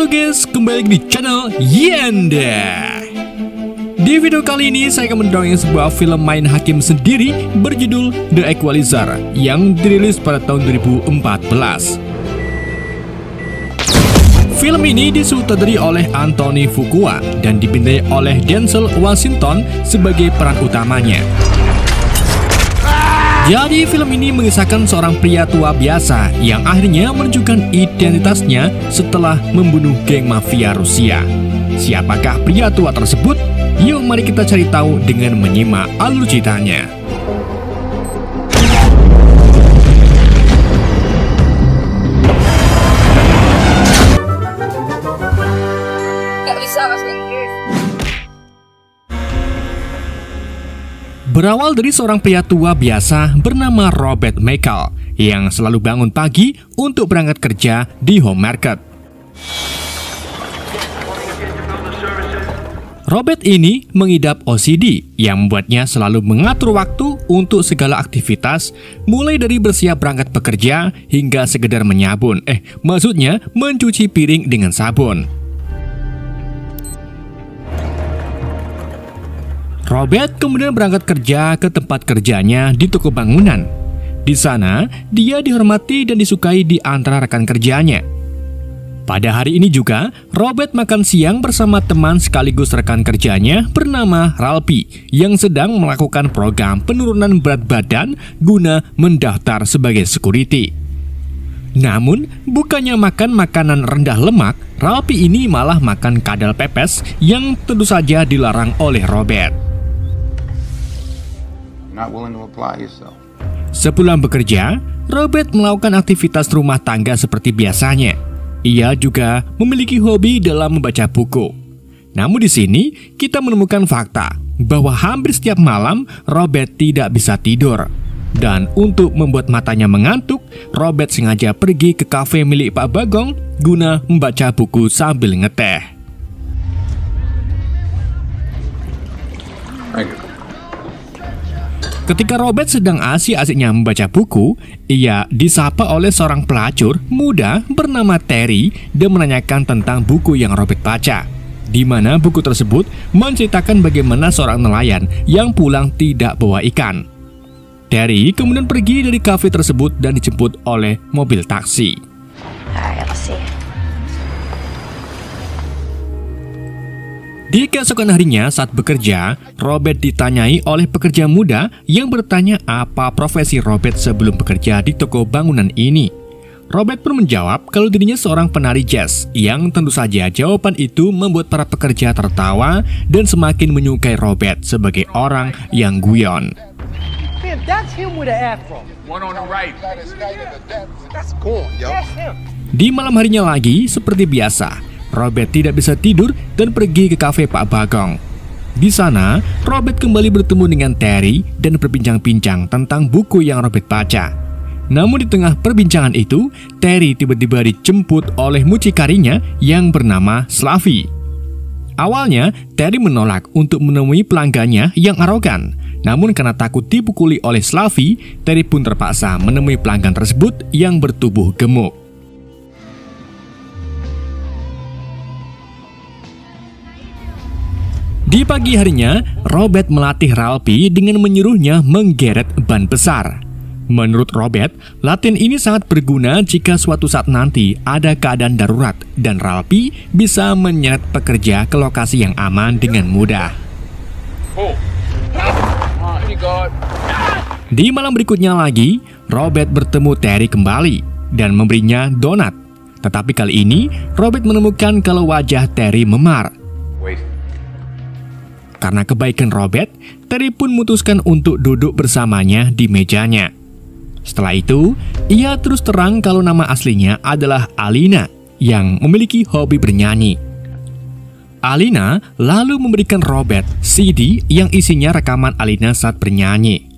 Halo guys, kembali lagi di channel Yanda. Di video kali ini saya akan mendongeng sebuah film main hakim sendiri berjudul The Equalizer yang dirilis pada tahun 2014. Film ini disutradari oleh Anthony Fuqua dan dibintangi oleh Denzel Washington sebagai peran utamanya. Jadi film ini mengisahkan seorang pria tua biasa yang akhirnya menunjukkan identitasnya setelah membunuh geng mafia Rusia. Siapakah pria tua tersebut? Yuk mari kita cari tahu dengan menyimak alur ceritanya. Gak bisa bahasa Inggris. Berawal dari seorang pria tua biasa bernama Robert Michael yang selalu bangun pagi untuk berangkat kerja di home market. Robert ini mengidap OCD yang membuatnya selalu mengatur waktu untuk segala aktivitas, mulai dari bersiap berangkat bekerja hingga sekedar menyabun. Maksudnya mencuci piring dengan sabun. Robert kemudian berangkat kerja ke tempat kerjanya di toko bangunan. Di sana, dia dihormati dan disukai di antara rekan kerjanya. Pada hari ini juga, Robert makan siang bersama teman sekaligus rekan kerjanya bernama Ralphie yang sedang melakukan program penurunan berat badan guna mendaftar sebagai security. Namun, bukannya makan makanan rendah lemak, Ralphie ini malah makan kadal pepes yang tentu saja dilarang oleh Robert. Not willing to apply yourself. Sepulang bekerja, Robert melakukan aktivitas rumah tangga seperti biasanya. Ia juga memiliki hobi dalam membaca buku. Namun di sini kita menemukan fakta bahwa hampir setiap malam Robert tidak bisa tidur. Dan untuk membuat matanya mengantuk, Robert sengaja pergi ke kafe milik Pak Bagong guna membaca buku sambil ngeteh. Ketika Robert sedang asik-asiknya membaca buku, ia disapa oleh seorang pelacur muda bernama Terry dan menanyakan tentang buku yang Robert baca, di mana buku tersebut menceritakan bagaimana seorang nelayan yang pulang tidak bawa ikan. Terry kemudian pergi dari kafe tersebut dan dijemput oleh mobil taksi. Di keesokan harinya saat bekerja, Robert ditanyai oleh pekerja muda yang bertanya apa profesi Robert sebelum bekerja di toko bangunan ini. Robert pun menjawab kalau dirinya seorang penari jazz, yang tentu saja jawaban itu membuat para pekerja tertawa dan semakin menyukai Robert sebagai orang yang guyon. Di malam harinya lagi, seperti biasa, Robert tidak bisa tidur dan pergi ke kafe Pak Bagong. Di sana, Robert kembali bertemu dengan Terry dan berbincang-bincang tentang buku yang Robert baca. Namun di tengah perbincangan itu, Terry tiba-tiba dijemput oleh mucikarinya yang bernama Slavi. Awalnya, Terry menolak untuk menemui pelanggannya yang arogan. Namun karena takut dipukuli oleh Slavi, Terry pun terpaksa menemui pelanggan tersebut yang bertubuh gemuk. Di pagi harinya, Robert melatih Ralphie dengan menyuruhnya menggeret ban besar. Menurut Robert, latihan ini sangat berguna jika suatu saat nanti ada keadaan darurat dan Ralphie bisa menyeret pekerja ke lokasi yang aman dengan mudah. Di malam berikutnya lagi, Robert bertemu Terry kembali dan memberinya donat. Tetapi kali ini, Robert menemukan kalau wajah Terry memar. Karena kebaikan Robert, Terry pun memutuskan untuk duduk bersamanya di mejanya. Setelah itu, ia terus terang kalau nama aslinya adalah Alina yang memiliki hobi bernyanyi. Alina lalu memberikan Robert CD yang isinya rekaman Alina saat bernyanyi.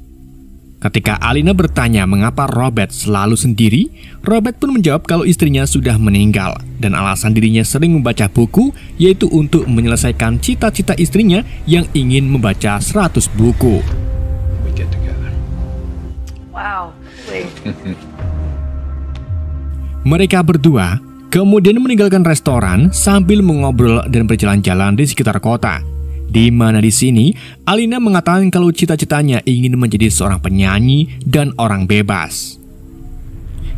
Ketika Alina bertanya mengapa Robert selalu sendiri, Robert pun menjawab kalau istrinya sudah meninggal dan alasan dirinya sering membaca buku yaitu untuk menyelesaikan cita-cita istrinya yang ingin membaca 100 buku. Wow. Mereka berdua kemudian meninggalkan restoran sambil mengobrol dan berjalan-jalan di sekitar kota. Di mana di sini, Alina mengatakan kalau cita-citanya ingin menjadi seorang penyanyi dan orang bebas.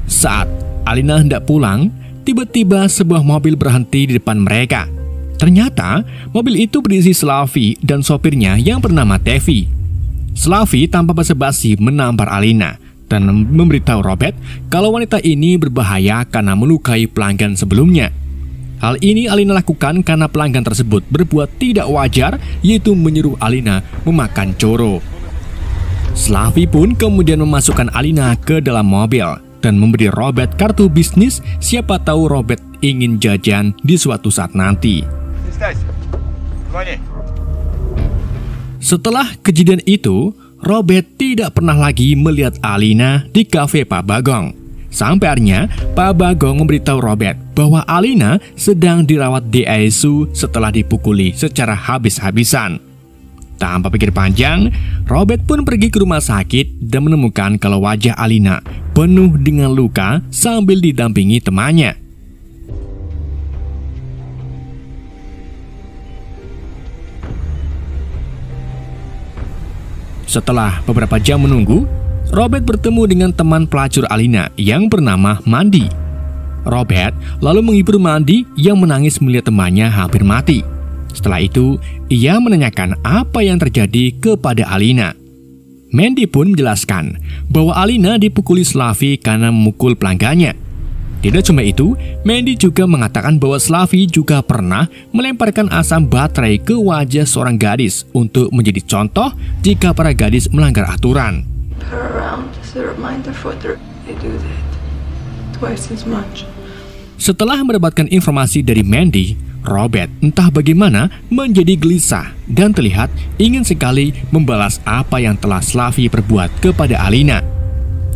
Saat Alina hendak pulang, tiba-tiba sebuah mobil berhenti di depan mereka. Ternyata, mobil itu berisi Slavi dan sopirnya yang bernama Tevi. Slavi tanpa basa-basi menampar Alina dan memberitahu Robert kalau wanita ini berbahaya karena melukai pelanggan sebelumnya. Hal ini Alina lakukan karena pelanggan tersebut berbuat tidak wajar, yaitu menyuruh Alina memakan coro. Slavi pun kemudian memasukkan Alina ke dalam mobil dan memberi Robert kartu bisnis, siapa tahu Robert ingin jajan di suatu saat nanti. Setelah kejadian itu, Robert tidak pernah lagi melihat Alina di kafe Pak Bagong. Sampai akhirnya Pak Bagong memberitahu Robert bahwa Alina sedang dirawat di ICU setelah dipukuli secara habis-habisan. Tanpa pikir panjang, Robert pun pergi ke rumah sakit dan menemukan kalau wajah Alina penuh dengan luka sambil didampingi temannya. Setelah beberapa jam menunggu, Robert bertemu dengan teman pelacur Alina yang bernama Mandy. Robert lalu menghibur Mandy yang menangis melihat temannya hampir mati. Setelah itu, ia menanyakan apa yang terjadi kepada Alina. Mandy pun menjelaskan bahwa Alina dipukuli Slavi karena memukul pelanggannya. Tidak cuma itu, Mandy juga mengatakan bahwa Slavi juga pernah melemparkan asam baterai ke wajah seorang gadis untuk menjadi contoh jika para gadis melanggar aturan. Setelah mendapatkan informasi dari Mandy, Robert entah bagaimana menjadi gelisah dan terlihat ingin sekali membalas apa yang telah Slavi perbuat kepada Alina.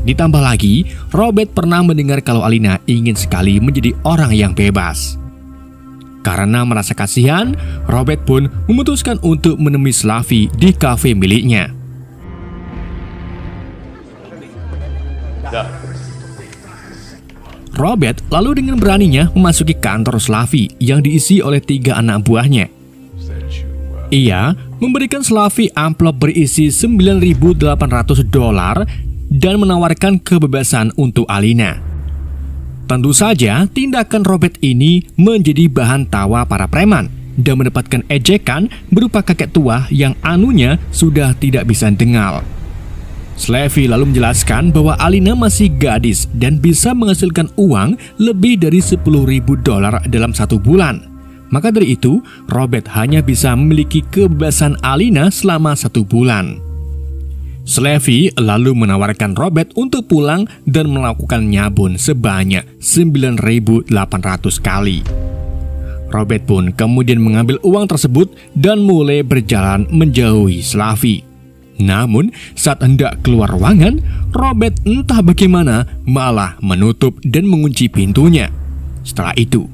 Ditambah lagi, Robert pernah mendengar kalau Alina ingin sekali menjadi orang yang bebas. Karena merasa kasihan, Robert pun memutuskan untuk menemui Slavi di kafe miliknya. Robert lalu dengan beraninya memasuki kantor Slavi yang diisi oleh 3 anak buahnya. Ia memberikan Slavi amplop berisi $9.800 dan menawarkan kebebasan untuk Alina. Tentu saja, tindakan Robert ini menjadi bahan tawa para preman dan mendapatkan ejekan berupa kakek tua yang anunya sudah tidak bisa dengar. Slavi lalu menjelaskan bahwa Alina masih gadis dan bisa menghasilkan uang lebih dari $10.000 dalam 1 bulan. Maka dari itu, Robert hanya bisa memiliki kebebasan Alina selama 1 bulan. Slavi lalu menawarkan Robert untuk pulang dan melakukan nyabun sebanyak 9.800 kali. Robert pun kemudian mengambil uang tersebut dan mulai berjalan menjauhi Slavi. Namun saat hendak keluar ruangan, Robert entah bagaimana malah menutup dan mengunci pintunya. Setelah itu,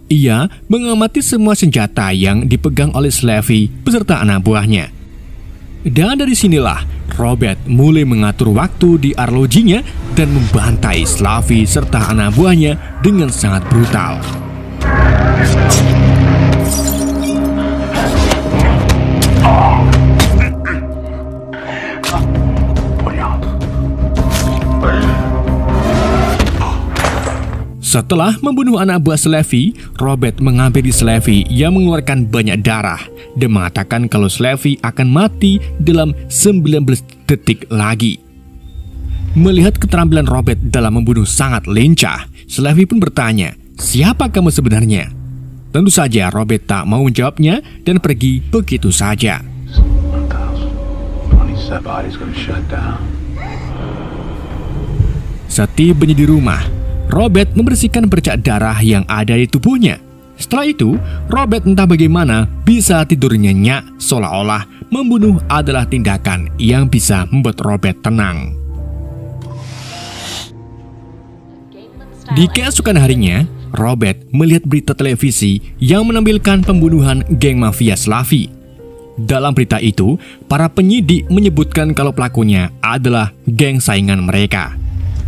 ia mengamati semua senjata yang dipegang oleh Slavi beserta anak buahnya. Dan dari sinilah Robert mulai mengatur waktu di arlojinya dan membantai Slavi serta anak buahnya dengan sangat brutal. Setelah membunuh anak buah Slavi, Robert menghampiri Slavi yang mengeluarkan banyak darah dan mengatakan kalau Slavi akan mati dalam 19 detik lagi. Melihat keterampilan Robert dalam membunuh sangat lincah, Slavi pun bertanya, "Siapa kamu sebenarnya?" Tentu saja Robert tak mau menjawabnya dan pergi begitu saja. Setibanya di rumah, Robert membersihkan bercak darah yang ada di tubuhnya. Setelah itu, Robert entah bagaimana bisa tidur nyenyak, seolah-olah membunuh adalah tindakan yang bisa membuat Robert tenang. Di keesokan harinya, Robert melihat berita televisi yang menampilkan pembunuhan geng mafia Slavi. Dalam berita itu, para penyidik menyebutkan kalau pelakunya adalah geng saingan mereka.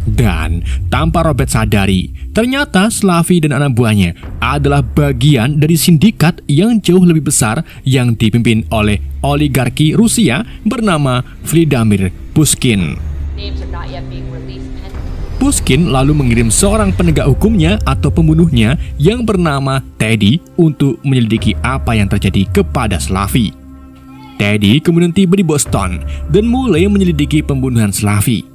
Dan tanpa Robert sadari, ternyata Slavi dan anak buahnya adalah bagian dari sindikat yang jauh lebih besar yang dipimpin oleh oligarki Rusia bernama Vladimir Pushkin. Pushkin lalu mengirim seorang penegak hukumnya atau pembunuhnya yang bernama Teddy untuk menyelidiki apa yang terjadi kepada Slavi. Teddy kemudian tiba di Boston dan mulai menyelidiki pembunuhan Slavi.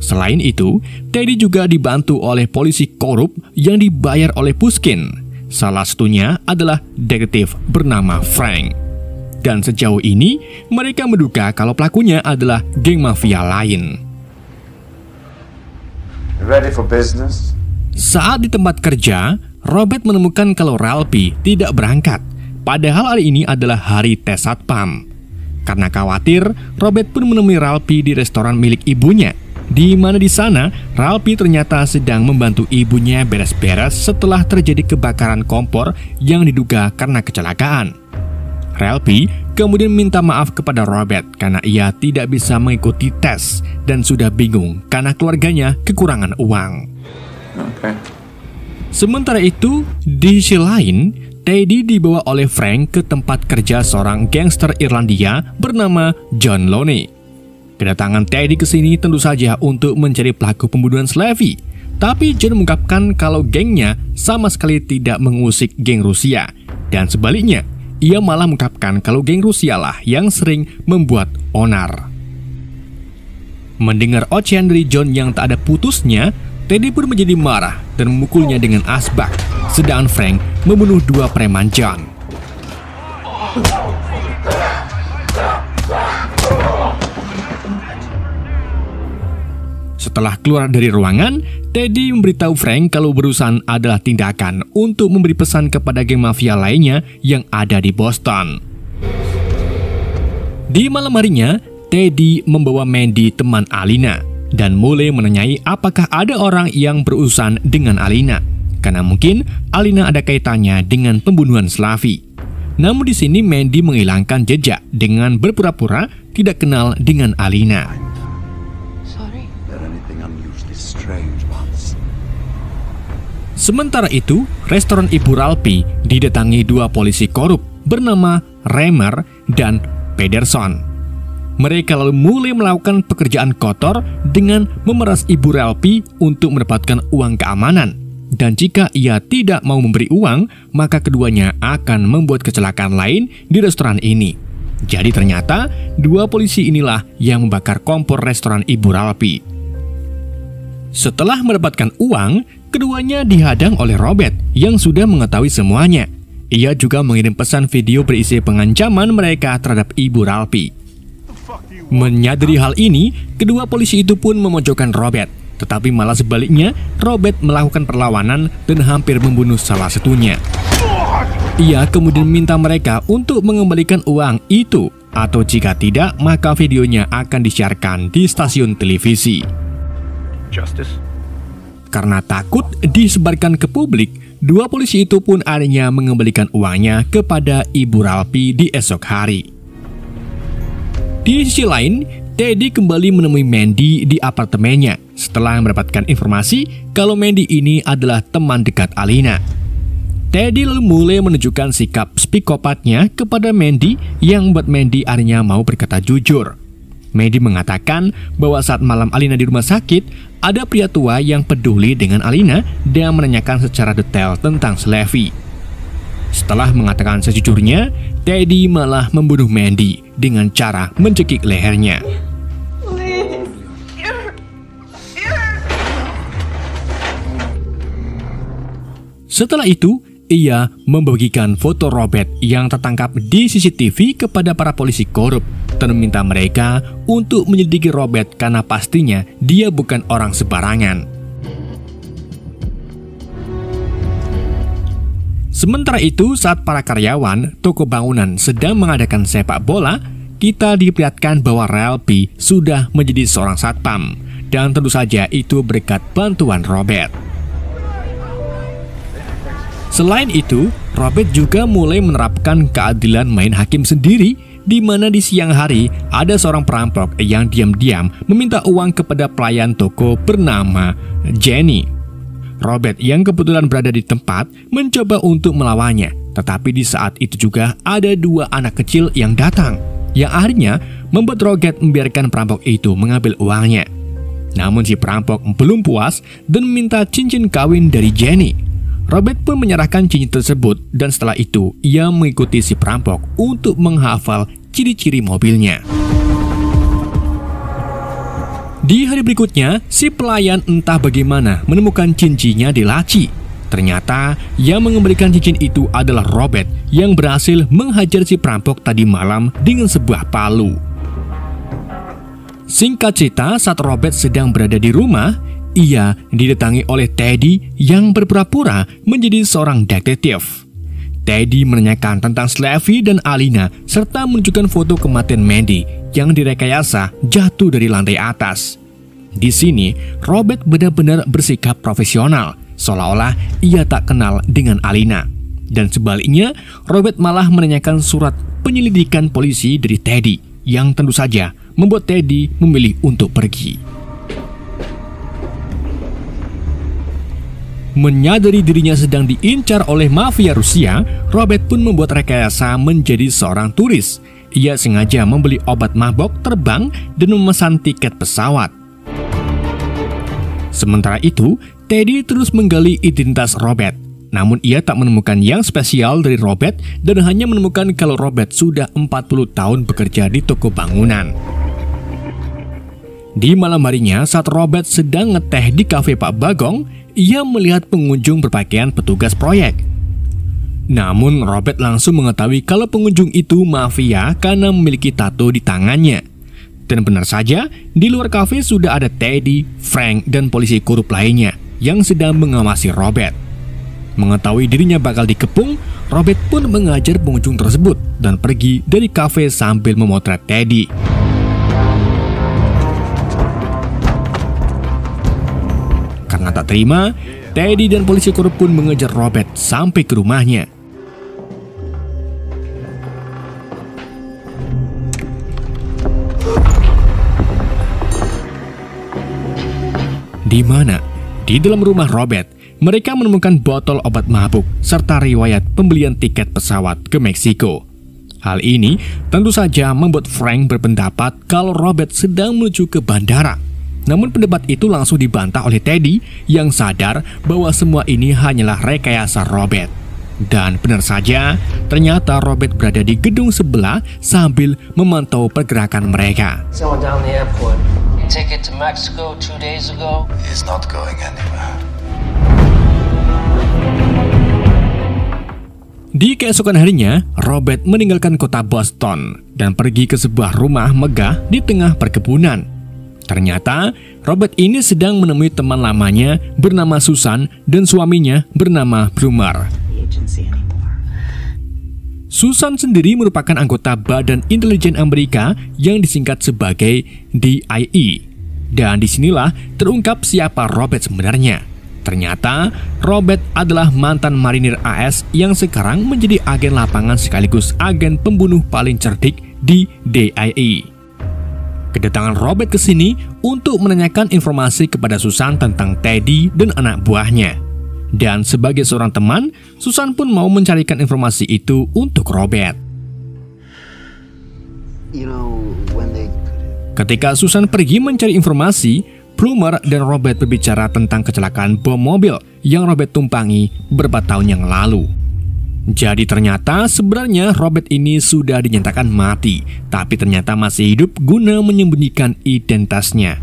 Selain itu, Teddy juga dibantu oleh polisi korup yang dibayar oleh Pushkin. Salah satunya adalah detektif bernama Frank. Dan sejauh ini, mereka menduga kalau pelakunya adalah geng mafia lain. Ready for business? Saat di tempat kerja, Robert menemukan kalau Ralphie tidak berangkat. Padahal hari ini adalah hari tes satpam. Karena khawatir, Robert pun menemui Ralphie di restoran milik ibunya, di mana di sana Ralphie ternyata sedang membantu ibunya beres-beres setelah terjadi kebakaran kompor yang diduga karena kecelakaan. Ralphie kemudian minta maaf kepada Robert karena ia tidak bisa mengikuti tes dan sudah bingung karena keluarganya kekurangan uang. Okay. Sementara itu, di sisi lain, Teddy dibawa oleh Frank ke tempat kerja seorang gangster Irlandia bernama John Loney. Kedatangan Teddy ke sini tentu saja untuk mencari pelaku pembunuhan Slavi. Tapi John mengungkapkan kalau gengnya sama sekali tidak mengusik geng Rusia. Dan sebaliknya, ia malah mengungkapkan kalau geng Rusia lah yang sering membuat onar. Mendengar ocehan dari John yang tak ada putusnya, Teddy pun menjadi marah dan memukulnya dengan asbak. Sedangkan Frank membunuh dua preman John. Setelah keluar dari ruangan, Teddy memberitahu Frank kalau berurusan adalah tindakan untuk memberi pesan kepada geng mafia lainnya yang ada di Boston. Di malam harinya, Teddy membawa Mandy teman Alina dan mulai menanyai apakah ada orang yang berurusan dengan Alina, karena mungkin Alina ada kaitannya dengan pembunuhan Slavi. Namun di sini Mandy menghilangkan jejak dengan berpura-pura tidak kenal dengan Alina. Sementara itu, restoran Ibu Ralphie didatangi dua polisi korup bernama Reimer dan Pederson. Mereka lalu mulai melakukan pekerjaan kotor dengan memeras Ibu Ralphie untuk mendapatkan uang keamanan. Dan jika ia tidak mau memberi uang, maka keduanya akan membuat kecelakaan lain di restoran ini. Jadi ternyata dua polisi inilah yang membakar kompor restoran Ibu Ralphie. Setelah mendapatkan uang, keduanya dihadang oleh Robert yang sudah mengetahui semuanya. Ia juga mengirim pesan video berisi pengancaman mereka terhadap Ibu Ralphie. Menyadari hal ini, kedua polisi itu pun memojokkan Robert. Tetapi malah sebaliknya, Robert melakukan perlawanan dan hampir membunuh salah satunya. Ia kemudian minta mereka untuk mengembalikan uang itu, atau jika tidak, maka videonya akan disiarkan di stasiun televisi. Justice. Karena takut disebarkan ke publik, dua polisi itu pun akhirnya mengembalikan uangnya kepada Ibu Ralphie di esok hari. Di sisi lain, Teddy kembali menemui Mandy di apartemennya setelah mendapatkan informasi kalau Mandy ini adalah teman dekat Alina. Teddy lalu mulai menunjukkan sikap psikopatnya kepada Mandy yang membuat Mandy akhirnya mau berkata jujur. Mandy mengatakan bahwa saat malam Alina di rumah sakit, ada pria tua yang peduli dengan Alina dan menanyakan secara detail tentang Slavi. Setelah mengatakan sejujurnya, Teddy malah membunuh Mandy dengan cara mencekik lehernya. Setelah itu, ia membagikan foto Robert yang tertangkap di CCTV kepada para polisi korup dan meminta mereka untuk menyelidiki Robert karena pastinya dia bukan orang sembarangan. Sementara itu, saat para karyawan toko bangunan sedang mengadakan sepak bola, kita diperlihatkan bahwa Ralphie sudah menjadi seorang satpam, dan tentu saja itu berkat bantuan Robert. Selain itu, Robert juga mulai menerapkan keadilan main hakim sendiri di mana di siang hari ada seorang perampok yang diam-diam meminta uang kepada pelayan toko bernama Jenny. Robert yang kebetulan berada di tempat mencoba untuk melawannya, tetapi di saat itu juga ada dua anak kecil yang datang, yang akhirnya membuat Robert membiarkan perampok itu mengambil uangnya. Namun si perampok belum puas dan meminta cincin kawin dari Jenny. Robert pun menyerahkan cincin tersebut dan setelah itu ia mengikuti si perampok untuk menghafal ciri-ciri mobilnya. Di hari berikutnya, si pelayan entah bagaimana menemukan cincinnya di laci. Ternyata yang mengembalikan cincin itu adalah Robert yang berhasil menghajar si perampok tadi malam dengan sebuah palu. Singkat cerita, saat Robert sedang berada di rumah, ia didatangi oleh Teddy yang berpura-pura menjadi seorang detektif. Teddy menanyakan tentang Slavy dan Alina serta menunjukkan foto kematian Mandy yang direkayasa jatuh dari lantai atas. Di sini, Robert benar-benar bersikap profesional, seolah-olah ia tak kenal dengan Alina. Dan sebaliknya, Robert malah menanyakan surat penyelidikan polisi dari Teddy, yang tentu saja membuat Teddy memilih untuk pergi. Menyadari dirinya sedang diincar oleh mafia Rusia, Robert pun membuat rekayasa menjadi seorang turis. Ia sengaja membeli obat mabok terbang dan memesan tiket pesawat. Sementara itu, Teddy terus menggali identitas Robert. Namun ia tak menemukan yang spesial dari Robert dan hanya menemukan kalau Robert sudah 40 tahun bekerja di toko bangunan. Di malam harinya, saat Robert sedang ngeteh di kafe Pak Bagong, ia melihat pengunjung berpakaian petugas proyek. Namun Robert langsung mengetahui kalau pengunjung itu mafia karena memiliki tato di tangannya. Dan benar saja, di luar kafe sudah ada Teddy, Frank, dan polisi korup lainnya yang sedang mengawasi Robert. Mengetahui dirinya bakal dikepung, Robert pun mengajar pengunjung tersebut dan pergi dari kafe sambil memotret Teddy. Karena tak terima, Teddy dan polisi korup pun mengejar Robert sampai ke rumahnya. Di mana? Di dalam rumah Robert, mereka menemukan botol obat mabuk serta riwayat pembelian tiket pesawat ke Meksiko. Hal ini tentu saja membuat Frank berpendapat kalau Robert sedang menuju ke bandara. Namun pendapat itu langsung dibantah oleh Teddy yang sadar bahwa semua ini hanyalah rekayasa Robert. Dan benar saja, ternyata Robert berada di gedung sebelah sambil memantau pergerakan mereka. Someone down the airport. Ticket to Mexico 2 days ago. He's not going anywhere. Di keesokan harinya, Robert meninggalkan kota Boston dan pergi ke sebuah rumah megah di tengah perkebunan. Ternyata, Robert ini sedang menemui teman lamanya bernama Susan dan suaminya bernama Plumer. Susan sendiri merupakan anggota Badan Intelijen Amerika yang disingkat sebagai DIE. Dan disinilah terungkap siapa Robert sebenarnya. Ternyata, Robert adalah mantan marinir AS yang sekarang menjadi agen lapangan sekaligus agen pembunuh paling cerdik di DIE. Kedatangan Robert ke sini untuk menanyakan informasi kepada Susan tentang Teddy dan anak buahnya. Dan sebagai seorang teman, Susan pun mau mencarikan informasi itu untuk Robert. Ketika Susan pergi mencari informasi, Plumer dan Robert berbicara tentang kecelakaan bom mobil yang Robert tumpangi beberapa tahun yang lalu. Jadi ternyata sebenarnya Robert ini sudah dinyatakan mati, tapi ternyata masih hidup guna menyembunyikan identitasnya.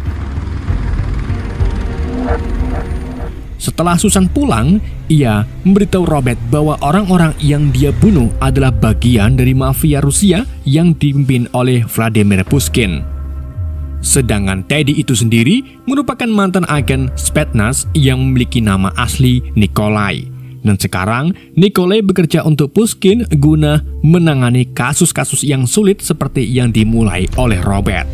Setelah Susan pulang, ia memberitahu Robert bahwa orang-orang yang dia bunuh adalah bagian dari mafia Rusia yang dipimpin oleh Vladimir Pushkin. Sedangkan Teddy itu sendiri merupakan mantan agen Spetsnaz yang memiliki nama asli Nikolai. Dan sekarang Nikolai bekerja untuk Pushkin guna menangani kasus-kasus yang sulit seperti yang dimulai oleh Robert.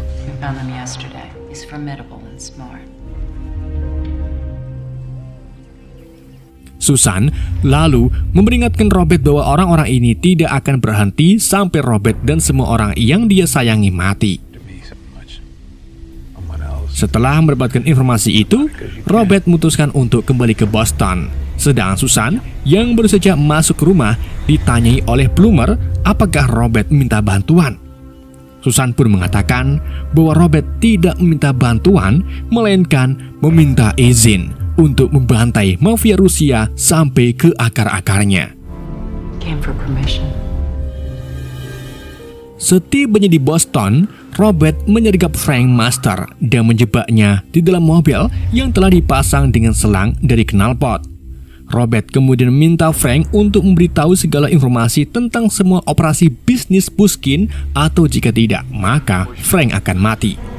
Susan lalu memperingatkan Robert bahwa orang-orang ini tidak akan berhenti sampai Robert dan semua orang yang dia sayangi mati. Setelah mendapatkan informasi itu, Robert memutuskan untuk kembali ke Boston. Sedang Susan yang baru saja masuk ke rumah ditanyai oleh Plummer apakah Robert minta bantuan. Susan pun mengatakan bahwa Robert tidak meminta bantuan, melainkan meminta izin untuk membantai mafia Rusia sampai ke akar-akarnya. Setibanya di Boston, Robert menyergap Frank Master dan menjebaknya di dalam mobil yang telah dipasang dengan selang dari knalpot. Robert kemudian meminta Frank untuk memberitahu segala informasi tentang semua operasi bisnis Pushkin, atau jika tidak, maka Frank akan mati.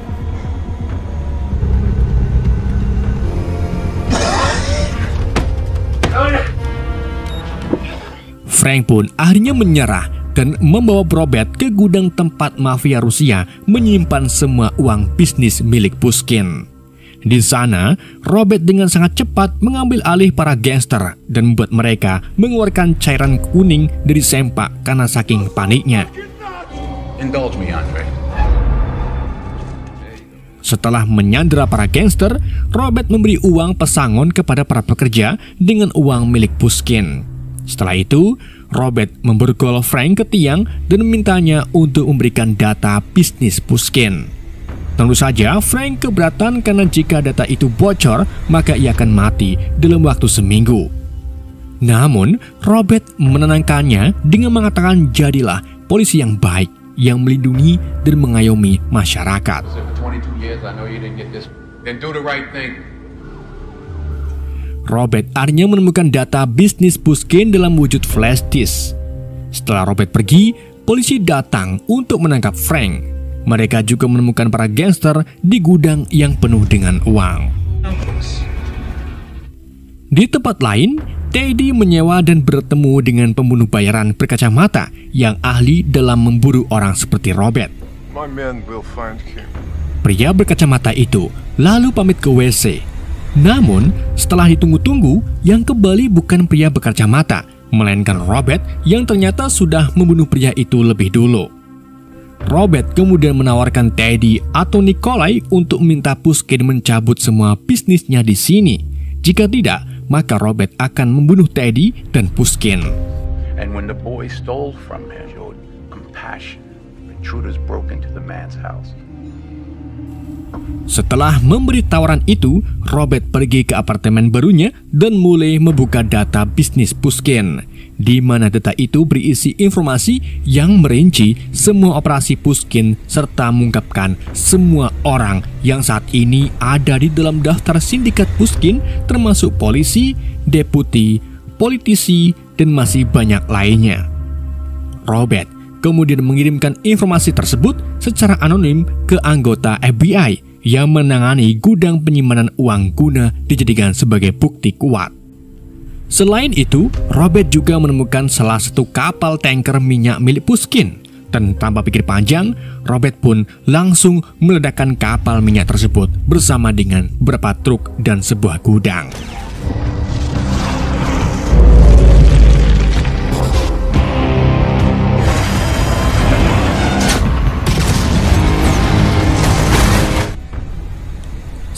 Frank pun akhirnya menyerah dan membawa Robert ke gudang tempat mafia Rusia menyimpan semua uang bisnis milik Pushkin. Di sana, Robert dengan sangat cepat mengambil alih para gangster dan membuat mereka mengeluarkan cairan kuning dari sempak karena saking paniknya. Indulge me, Andre. Setelah menyandera para gangster, Robert memberi uang pesangon kepada para pekerja dengan uang milik Pushkin. Setelah itu, Robert memborgol Frank ke tiang dan memintanya untuk memberikan data bisnis Pushkin. Tentu saja Frank keberatan karena jika data itu bocor, maka ia akan mati dalam waktu seminggu. Namun, Robert menenangkannya dengan mengatakan jadilah polisi yang baik yang melindungi dan mengayomi masyarakat. Robert akhirnya menemukan data bisnis Pushkin dalam wujud flash disk. Setelah Robert pergi, polisi datang untuk menangkap Frank. Mereka juga menemukan para gangster di gudang yang penuh dengan uang. Di tempat lain, Teddy menyewa dan bertemu dengan pembunuh bayaran berkacamata yang ahli dalam memburu orang seperti Robert. Pria berkacamata itu lalu pamit ke WC. Namun, setelah ditunggu-tunggu, yang kembali bukan pria berkacamata, melainkan Robert yang ternyata sudah membunuh pria itu lebih dulu. Robert kemudian menawarkan Teddy atau Nikolai untuk minta Pushkin mencabut semua bisnisnya di sini. Jika tidak, maka Robert akan membunuh Teddy dan Pushkin. And when the boy stole from him, showed compassion. Intruders broke into the man's house. Setelah memberi tawaran itu, Robert pergi ke apartemen barunya dan mulai membuka data bisnis Pushkin, di mana data itu berisi informasi yang merinci semua operasi Pushkin serta mengungkapkan semua orang yang saat ini ada di dalam daftar sindikat Pushkin, termasuk polisi, deputi, politisi, dan masih banyak lainnya. Robert kemudian mengirimkan informasi tersebut secara anonim ke anggota FBI yang menangani gudang penyimpanan uang guna dijadikan sebagai bukti kuat. Selain itu, Robert juga menemukan salah satu kapal tanker minyak milik Pushkin. Dan tanpa pikir panjang, Robert pun langsung meledakkan kapal minyak tersebut bersama dengan beberapa truk dan sebuah gudang.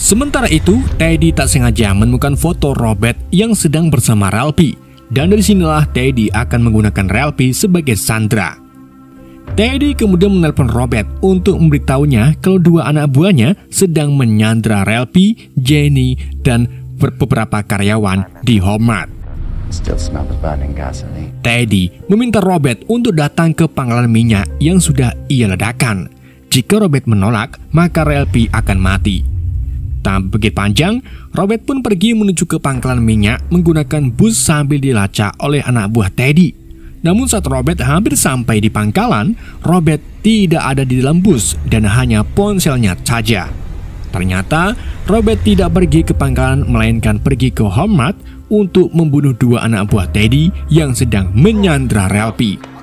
Sementara itu, Teddy tak sengaja menemukan foto Robert yang sedang bersama Ralphie, dan dari sinilah Teddy akan menggunakan Ralphie sebagai sandera. Teddy kemudian menelpon Robert untuk memberitahunya kalau dua anak buahnya sedang menyandera Ralphie, Jenny, dan beberapa karyawan di Walmart. Teddy meminta Robert untuk datang ke pangkalan minyak yang sudah ia ledakan. Jika Robert menolak, maka Ralphie akan mati. Tanpa pikir panjang, Robert pun pergi menuju ke pangkalan minyak menggunakan bus sambil dilacak oleh anak buah Teddy. Namun saat Robert hampir sampai di pangkalan, Robert tidak ada di dalam bus dan hanya ponselnya saja. Ternyata Robert tidak pergi ke pangkalan melainkan pergi ke Walmart untuk membunuh dua anak buah Teddy yang sedang menyandera Ralphie.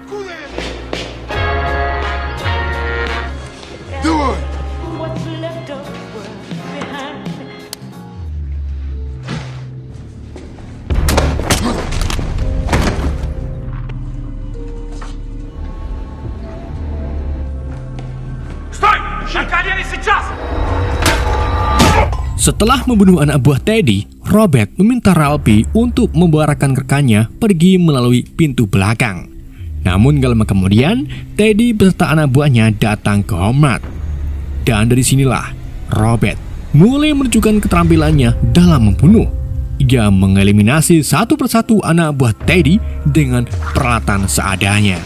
Setelah membunuh anak buah Teddy, Robert meminta Ralphie untuk membawa rekan-rekannya pergi melalui pintu belakang. Namun gak lama kemudian, Teddy beserta anak buahnya datang ke Homeward. Dan dari sinilah Robert mulai menunjukkan keterampilannya dalam membunuh. Ia mengeliminasi satu persatu anak buah Teddy dengan peralatan seadanya.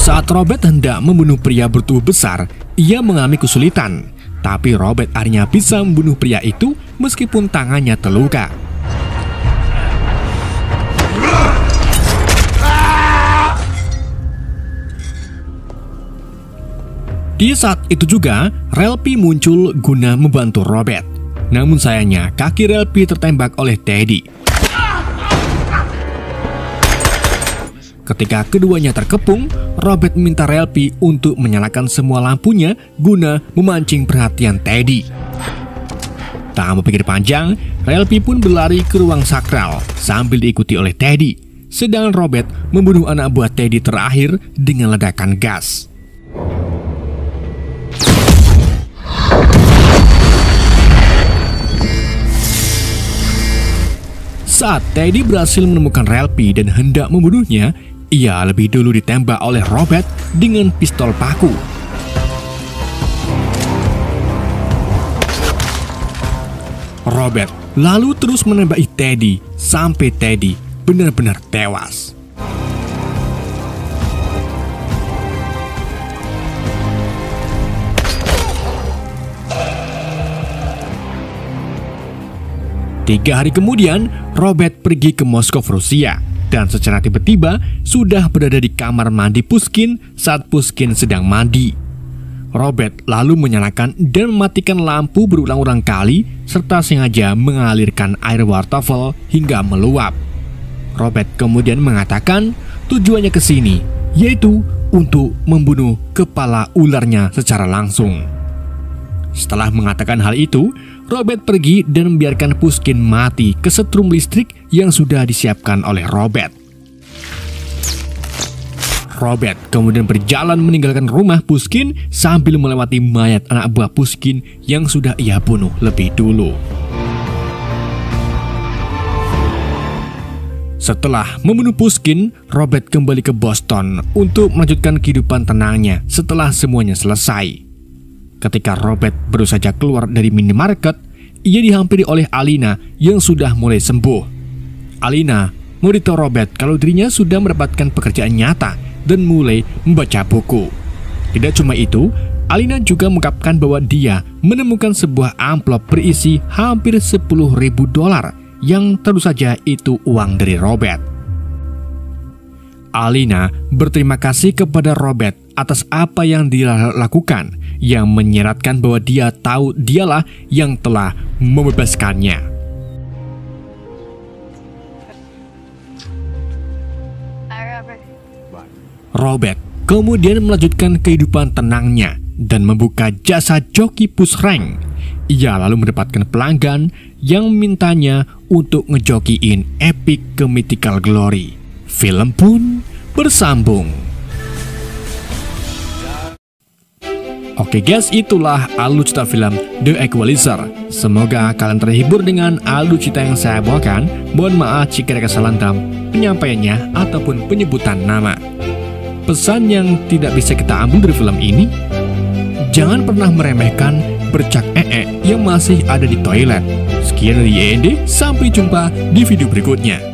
Saat Robert hendak membunuh pria bertubuh besar, ia mengalami kesulitan. Tapi Robert akhirnya bisa membunuh pria itu meskipun tangannya terluka. Di saat itu juga, Ralphie muncul guna membantu Robert. Namun sayangnya, kaki Ralphie tertembak oleh Teddy. Ketika keduanya terkepung, Robert meminta Ralphie untuk menyalakan semua lampunya guna memancing perhatian Teddy. Tak berpikir panjang, Ralphie pun berlari ke ruang sakral sambil diikuti oleh Teddy. Sedangkan Robert membunuh anak buah Teddy terakhir dengan ledakan gas. Saat Teddy berhasil menemukan Ralphie dan hendak membunuhnya, ia lebih dulu ditembak oleh Robert dengan pistol paku. Robert lalu terus menembaki Teddy sampai Teddy benar-benar tewas. Tiga hari kemudian, Robert pergi ke Moskow, Rusia. Dan secara tiba-tiba sudah berada di kamar mandi Pushkin saat Pushkin sedang mandi. Robert lalu menyalakan dan mematikan lampu berulang-ulang kali serta sengaja mengalirkan air wastafel hingga meluap. Robert kemudian mengatakan tujuannya ke sini, yaitu untuk membunuh kepala ularnya secara langsung. Setelah mengatakan hal itu, Robert pergi dan membiarkan Pushkin mati kesetrum listrik yang sudah disiapkan oleh Robert. Robert kemudian berjalan meninggalkan rumah Pushkin sambil melewati mayat anak buah Pushkin yang sudah ia bunuh lebih dulu. Setelah membunuh Pushkin, Robert kembali ke Boston untuk melanjutkan kehidupan tenangnya setelah semuanya selesai. Ketika Robert baru saja keluar dari minimarket, ia dihampiri oleh Alina yang sudah mulai sembuh. Alina memberitahu Robert kalau dirinya sudah mendapatkan pekerjaan nyata dan mulai membaca buku. Tidak cuma itu, Alina juga mengungkapkan bahwa dia menemukan sebuah amplop berisi hampir $10.000 yang tentu saja itu uang dari Robert. Alina berterima kasih kepada Robert atas apa yang dia lakukan, yang menyeratkan bahwa dia tahu dialah yang telah membebaskannya. Robert kemudian melanjutkan kehidupan tenangnya dan membuka jasa joki push rank. Ia lalu mendapatkan pelanggan yang memintanya untuk ngejokiin Epic ke Mythical Glory. Film pun bersambung. Oke guys, itulah alur cerita film The Equalizer. Semoga kalian terhibur dengan alur cerita yang saya bawakan. Mohon maaf jika ada kesalahan dalam penyampaiannya ataupun penyebutan nama. Pesan yang tidak bisa kita ambil dari film ini, jangan pernah meremehkan bercak yang masih ada di toilet. Sekian dari YND, sampai jumpa di video berikutnya.